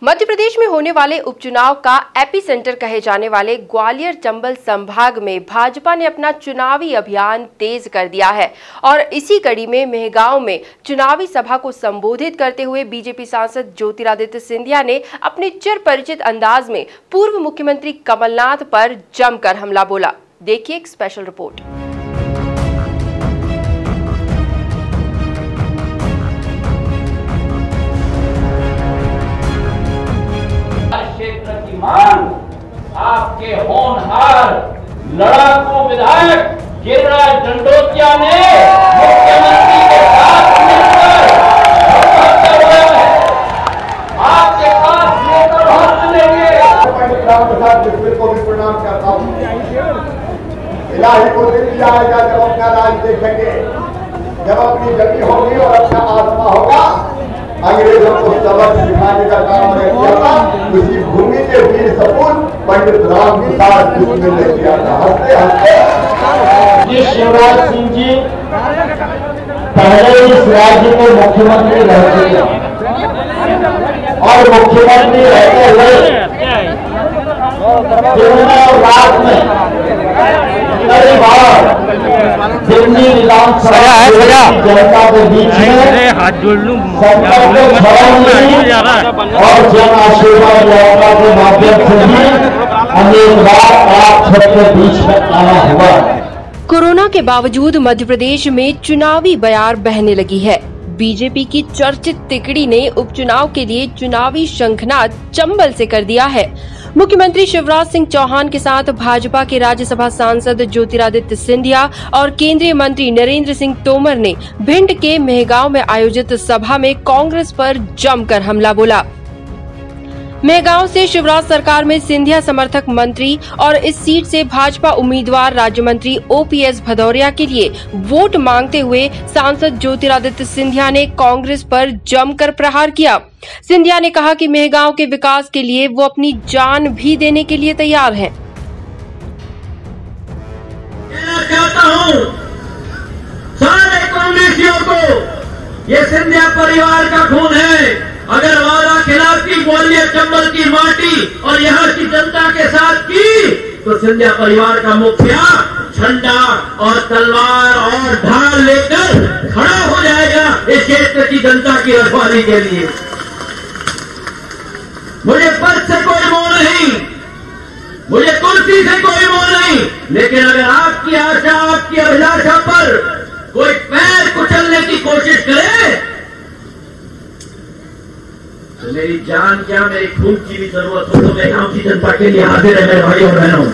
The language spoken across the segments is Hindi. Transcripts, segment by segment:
मध्य प्रदेश में होने वाले उपचुनाव का एपिसेंटर कहे जाने वाले ग्वालियर चंबल संभाग में भाजपा ने अपना चुनावी अभियान तेज कर दिया है और इसी कड़ी में मेहगांव में चुनावी सभा को संबोधित करते हुए बीजेपी सांसद ज्योतिरादित्य सिंधिया ने अपने चिर परिचित अंदाज में पूर्व मुख्यमंत्री कमलनाथ पर जमकर हमला बोला। देखिए एक स्पेशल रिपोर्ट। आपके होनहार लड़ाकू विधायक गिरिराज दंडोतिया ने मुख्यमंत्री के साथ मिलकर आपके पास लेकर हाथ लेंगे। राम प्रसाद बिस्मिल को भी प्रणाम करता हूँ। इलाही को दिन आएगा जब अपना राज देखेंगे, जब अपनी गति होगी और अपना आत्मा होगा। अंग्रेजों को सबक सिखाने का काम ने किया था, उसी भूमि के वीर सपूत पंडित राम प्रसाद बिस्मिल ने किया था। हंसते हंसते शिवराज सिंह जी पहले इस राज्य के मुख्यमंत्री रह चुके और मुख्यमंत्री रहते हुए दिन और रात में कई बार दिल्ली विधानसभा जनता के बीच में हाथ जोड़ लूं और जन आशीर्वाद यात्रा के माध्यम से भी अनेक बार आप सबके बीच में आना हुआ। कोरोना के बावजूद मध्य प्रदेश में चुनावी बयार बहने लगी है। बीजेपी की चर्चित तिकड़ी ने उपचुनाव के लिए चुनावी शंखनाद चंबल से कर दिया है। मुख्यमंत्री शिवराज सिंह चौहान के साथ भाजपा के राज्यसभा सांसद ज्योतिरादित्य सिंधिया और केंद्रीय मंत्री नरेंद्र सिंह तोमर ने भिंड के मेहगांव में आयोजित सभा में कांग्रेस पर जमकर हमला बोला। मेहगांव से शिवराज सरकार में सिंधिया समर्थक मंत्री और इस सीट से भाजपा उम्मीदवार राज्य मंत्री ओपीएस भदौरिया के लिए वोट मांगते हुए सांसद ज्योतिरादित्य सिंधिया ने कांग्रेस पर जमकर प्रहार किया। सिंधिया ने कहा कि मेहगांव के विकास के लिए वो अपनी जान भी देने के लिए तैयार हैं। चाहता हूं सारे कांग्रेसियों को, ये सिंधिया परिवार का खून है। अगर वादा खिलाफ की ग्वालियर चंबल की माटी और यहाँ की जनता के साथ की तो सिंधिया परिवार का मुखिया झंडा और तलवार और ढाल लेकर खड़ा हो जाएगा इस क्षेत्र की जनता की रखवाली के लिए। मुझे पद से कोई मोह नहीं, मुझे कुर्सी से कोई मोह नहीं, लेकिन अगर आपकी आशा, आपकी अभिलाषा पर कोई पैर कुचलने की कोशिश करे तो मेरी जान क्या, मेरी खून की भी जरूरत हो तो मैं गांव की जनता के लिए हाजिर है मेरे भाई और बहनों।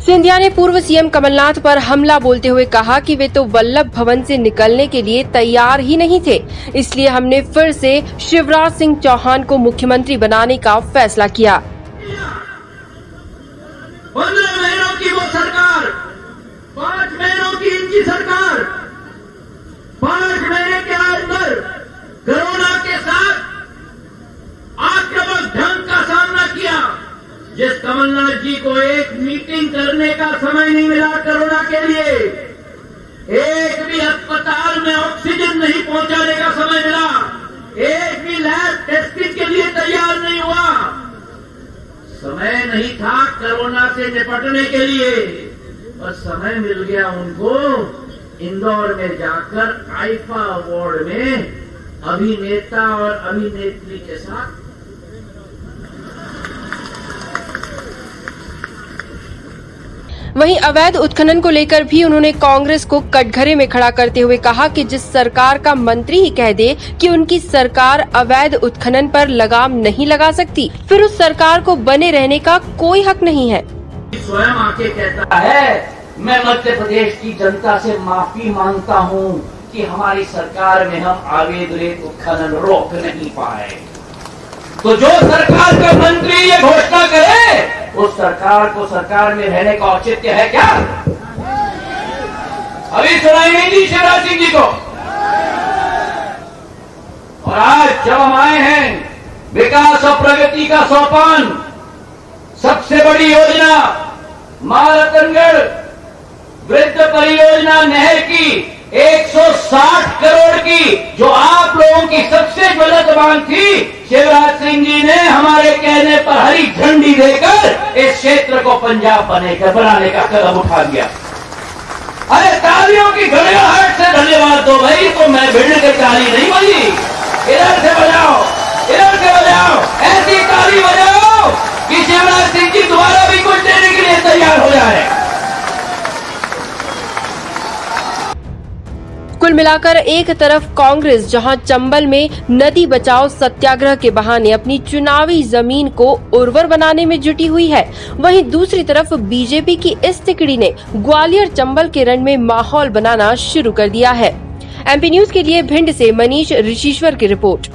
सिंधिया ने पूर्व सीएम कमलनाथ पर हमला बोलते हुए कहा कि वे तो वल्लभ भवन से निकलने के लिए तैयार ही नहीं थे, इसलिए हमने फिर से शिवराज सिंह चौहान को मुख्यमंत्री बनाने का फैसला किया। 15 महीनों की वो सरकार, 5 महीनों की इनकी सरकार, 5 महीने के अंदर कोरोना के साथ आक्रामक ढंग का सामना किया। जिस कमलनाथ जी को एक मीटिंग करने का समय नहीं मिला कोरोना के लिए, एक भी अस्पताल में ऑक्सीजन नहीं पहुंचाने का समय मिला, एक भी लैब टेस्टिंग के लिए तैयार नहीं हुआ, समय नहीं था कोरोना से निपटने के लिए। और समय मिल गया उनको इंदौर में जाकर आईफा अवार्ड में अभिनेता और अभिनेत्री के साथ वहीं अवैध उत्खनन को लेकर भी उन्होंने कांग्रेस को कटघरे में खड़ा करते हुए कहा कि जिस सरकार का मंत्री ही कह दे कि उनकी सरकार अवैध उत्खनन पर लगाम नहीं लगा सकती, फिर उस सरकार को बने रहने का कोई हक नहीं है। स्वयं आके कहता है, मैं मध्य प्रदेश की जनता से माफी मांगता हूं कि हमारी सरकार में हम अवैध रेत उत्खनन रोक नहीं पाए। तो जो सरकार का मंत्री ये घोषणा करे उस सरकार को सरकार में रहने का औचित्य है क्या? अभी सुनाई नहीं दी शिवराज सिंह जी को। और आज जब हम आए हैं विकास और प्रगति का सोपान, सबसे बड़ी योजना महारतनगढ़ वृद्ध परियोजना नहर की 160 करोड़ की जो आप लोगों लोगों की सबसे ज्वलंत मांग थी। शिवराज सिंह जी ने हमारे कहने पर हरी झंडी देकर इस क्षेत्र को पंजाब बनाने का कदम उठा दिया। अरे तालियों की गड़गड़ाहट से धन्यवाद दो भाई। तो मैं भिड़ के ताली नहीं बजी, इधर से बजाओ, इधर से बजाओ, ऐसी ताली बजाओ कि शिवराज सिंह जी दोबारा भी कुछ देने के लिए तैयार हो जाए। कुल मिलाकर एक तरफ कांग्रेस जहां चंबल में नदी बचाओ सत्याग्रह के बहाने अपनी चुनावी जमीन को उर्वर बनाने में जुटी हुई है, वहीं दूसरी तरफ बीजेपी की इस तिकड़ी ने ग्वालियर चंबल के रण में माहौल बनाना शुरू कर दिया है। एमपी न्यूज के लिए भिंड से मनीष ऋषिश्वर की रिपोर्ट।